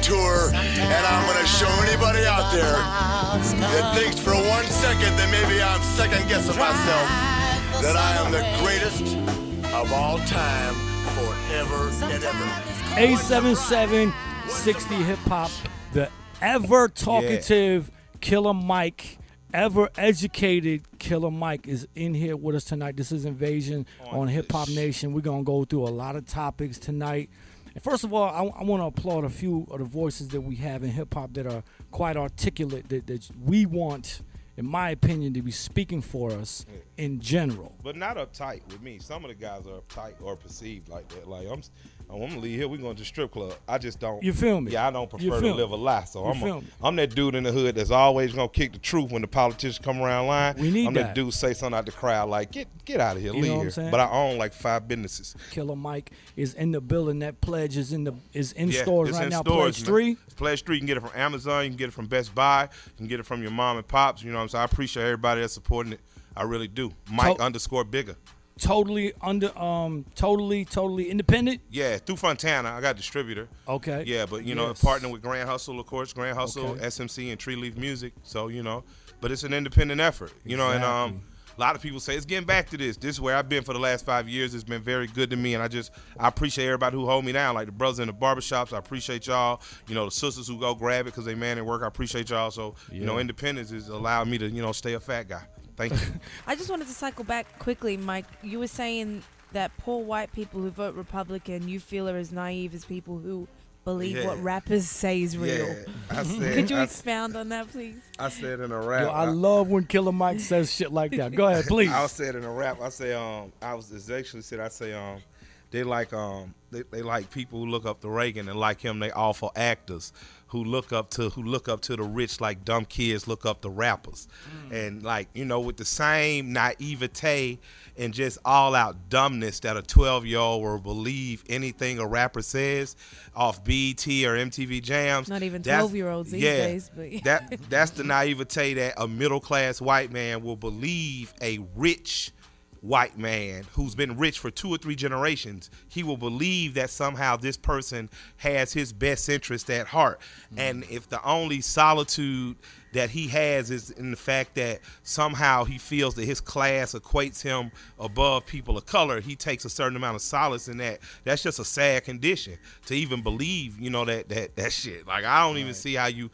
tour, and I'm gonna show anybody out there that thinks for 1 second that maybe I'm second guessing myself that I am the greatest of all time forever and ever. 877-60 Hip Hop, the ever talkative Killer Mike, ever educated Killer Mike is in here with us tonight. This is Invasion on Hip Hop Nation. We're going to go through a lot of topics tonight. And first of all, I want to applaud a few of the voices that we have in hip hop that are quite articulate, that we want, in my opinion, to be speaking for us in general. But not uptight with me. Some of the guys are uptight or perceived like that. Like, I'm gonna leave here. We're going to the strip club. I just don't. You feel me? Yeah, I don't prefer to live a lie. So I'm that dude in the hood that's always gonna kick the truth when the politicians come around line. We need I'm that dude say something out the crowd like, get out of here, leave here. But I own like 5 businesses. Killer Mike is in the building. That pledge is in stores right now. Stores, Pledge 3. Pledge 3. You can get it from Amazon. You can get it from Best Buy. You can get it from your mom and pops. You know what I'm saying? I appreciate everybody that's supporting it. I really do. Mike _bigger. Totally independent? Yeah, through Fontana. I got a distributor. Okay. Yeah, but, partner with Grand Hustle, of course. Grand Hustle, SMC, and Tree Leaf Music. So, but it's an independent effort. And a lot of people say, it's getting back to this. This is where I've been for the last 5 years. It's been very good to me, and I appreciate everybody who hold me down, like the brothers in the barbershops. I appreciate y'all. The sisters who go grab it because they man at work. I appreciate y'all. So, independence has allowed me to, stay a fat guy. Thank you. I just wanted to cycle back quickly, Mike. You were saying that poor white people who vote Republican you feel are as naive as people who believe what rappers say is real. Yeah, Could you expound on that, please? I said in a rap. Yo, I love when Killer Mike says shit like that. Go ahead, please. I said in a rap. I say they like they like people who look up to Reagan, and like him, they awful actors who look up to the rich like dumb kids look up to rappers. And with the same naivete and just all out dumbness that a 12-year-old will believe anything a rapper says off BET or MTV Jams. Not even 12-year-olds these days. But that's the naivete that a middle-class white man will believe a rich white man who's been rich for 2 or 3 generations. He will believe that somehow this person has his best interest at heart. And if the only solitude that he has is in the fact that somehow he feels that his class equates him above people of color, he takes a certain amount of solace in that. That's just a sad condition to even believe, that shit. Like, I don't even see how you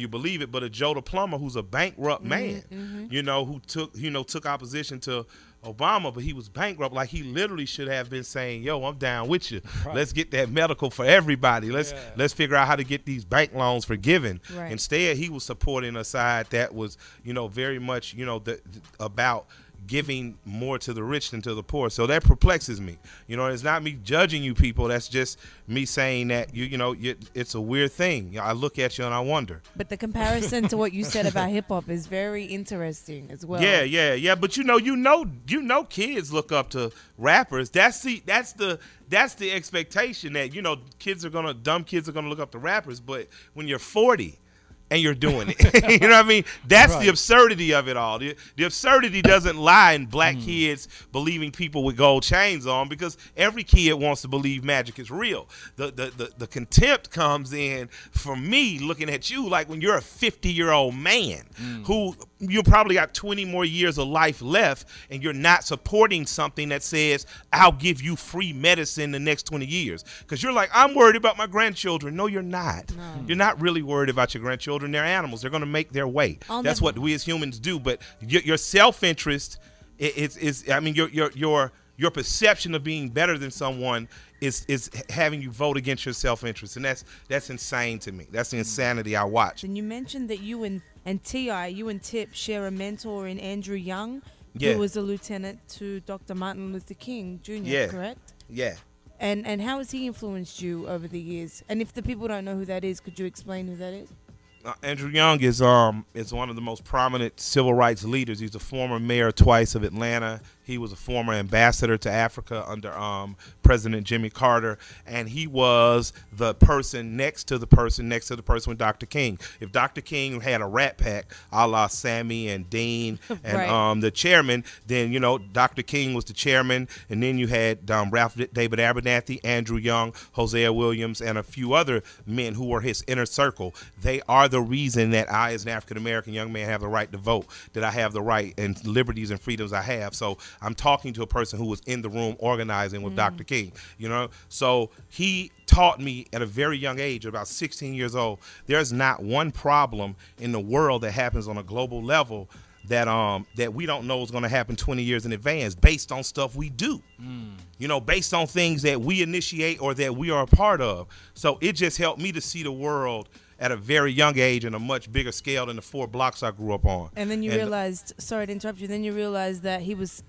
believe it. But a Joe the plumber, who's a bankrupt man, who took opposition to Obama, but he was bankrupt. Like, he literally should have been saying, yo, I'm down with you. Right. Let's get that medical for everybody. Let's figure out how to get these bank loans forgiven. Right. Instead, he was supporting a side that was, very much, about giving more to the rich than to the poor. So that perplexes me. It's not me judging you people. That's just me saying that it's a weird thing. I look at you and I wonder. But the comparison to what you said about hip hop is very interesting as well. Yeah. But kids look up to rappers. That's the expectation that dumb kids are gonna look up to rappers. But when you're 40. And you're doing it. You know what I mean? That's the absurdity of it all. The absurdity doesn't lie in black kids believing people with gold chains on, because every kid wants to believe magic is real. The contempt comes in from me looking at you like when you're a 50-year-old man who you probably got 20 more years of life left, and you're not supporting something that says, I'll give you free medicine the next 20 years. Because you're like, I'm worried about my grandchildren. No, you're not. No. You're not really worried about your grandchildren. They're animals. They're going to make their way. That's what we as humans do. But your self-interest your perception of being better than someone is having you vote against your self-interest. And that's insane to me. That's the insanity I watch. And you mentioned that you and T.I., you and Tip share a mentor in Andrew Young, who was a lieutenant to Dr. Martin Luther King Jr., correct? Yeah. And how has he influenced you over the years? And if the people don't know who that is, could you explain who that is? Andrew Young is one of the most prominent civil rights leaders. He's a former mayor twice of Atlanta. He was a former ambassador to Africa under President Jimmy Carter, and he was the person next to the person with Dr. King. If Dr. King had a Rat Pack, a la Sammy and Dean and Right. The chairman, then Dr. King was the chairman, and then you had Ralph David Abernathy, Andrew Young, Hosea Williams, and a few other men who were his inner circle. They are the reason that I, as an African American young man, have the right to vote, that I have the right and liberties and freedoms I have. So I'm talking to a person who was in the room organizing with Dr. King, So he taught me at a very young age, about 16 years old, there's not one problem in the world that happens on a global level that we don't know is going to happen 20 years in advance based on stuff we do, based on things that we initiate or that we are a part of. So it just helped me to see the world at a very young age in a much bigger scale than the 4 blocks I grew up on. And then you realized, sorry to interrupt you, then you realized that he was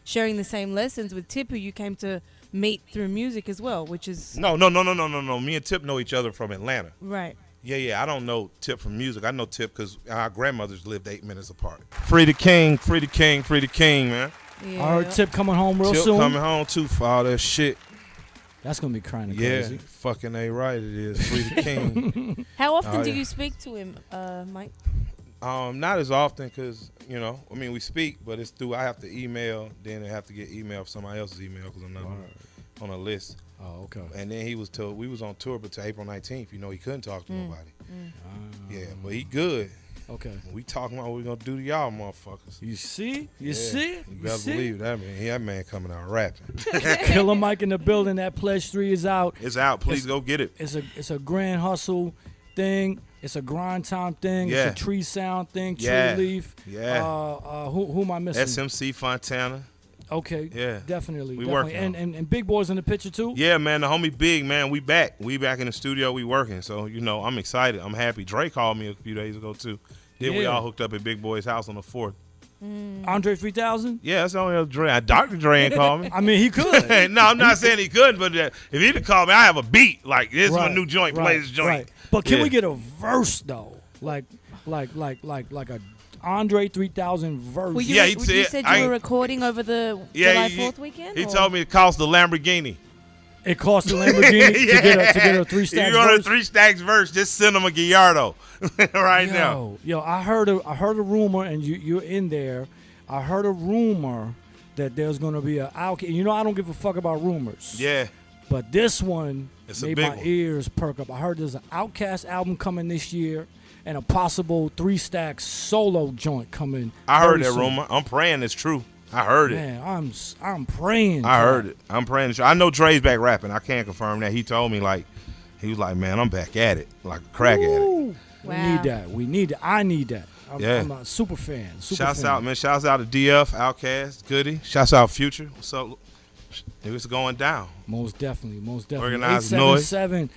sharing the same lessons with Tip, who you came to meet through music as well, which is... No. Me and Tip know each other from Atlanta. Right. Yeah. I don't know Tip from music. I know Tip because our grandmothers lived 8 minutes apart. Free the king, free the king, free the king, man. Yeah. I heard Tip coming home real Tip soon. coming home, too, for all that shit. That's going to be kind of Yeah, crazy. fucking A right it is. Free the king. How often Oh, do yeah. you speak to him, Mike? Not as often because, we speak, but it's through, I have to email, then I have to get email from somebody else's email because I'm not on a list. Oh, okay. And then he was told, we was on tour, but till April 19th, he couldn't talk to nobody. Yeah, but he good. Okay. We talking about what we gonna do to y'all motherfuckers. You see? You Yeah, see? You better believe that, man. That man coming out rapping. Killer Mike in the building. That Pledge 3 is out. It's out. Please go get it. It's a grand hustle thing. It's a grind time thing. Yeah. It's a tree sound thing. Tree Yeah. leaf. Yeah. Who am I missing? SMC Fontana. Okay. Yeah. Definitely. We definitely. working And Big Boy's in the picture too. Yeah, man. The homie Big, man. We back. We back in the studio. We working. So I'm excited. I'm happy. Dre called me a few days ago too. Then we Yeah. all hooked up at Big Boy's house on the 4th. Andre 3000. Yeah, that's the only other Dre. Dr. Dre ain't called me. I mean, he could. No, I'm not saying he couldn't, but if he'd have called me, I have a beat. Like, this is my Right, new joint. Play this joint. Right. But can Yeah. we get a verse though? Like a Andre 3000 verse. Well, Yeah, he you said- said I- you were recording over the Yeah, July he- 4th weekend? He or- told me it cost the Lamborghini. It cost a Lamborghini to get a 3 If stacks you want a verse. 3 stacks verse, just send him a Gallardo right now. Yo, I heard a rumor, and you're in there. I heard a rumor that there's gonna be a Outkast. I don't give a fuck about rumors. Yeah. But this one It's a made big my one. ears perk up. I heard there's an Outkast album coming this year, and a possible 3 stacks solo joint coming. I heard very that soon. rumor. I'm praying it's true. I heard it. Man, I'm praying. I for heard that. it. I'm praying it's true. I know Dre's back rapping. I can't confirm that. He told me, he was like, man, I'm back at it. Like a crack at it. Ooh, Wow. We need that. We need it. I need that. Yeah. I'm a super fan. Shouts out, man. Shouts out to DF, Outkast, Goody. Shouts out Future. What's up? It's going down. Most definitely. Organized noise. 877-60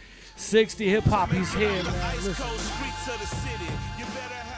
hip hop. He's here, man. Listen. Coast streets of the city. You better have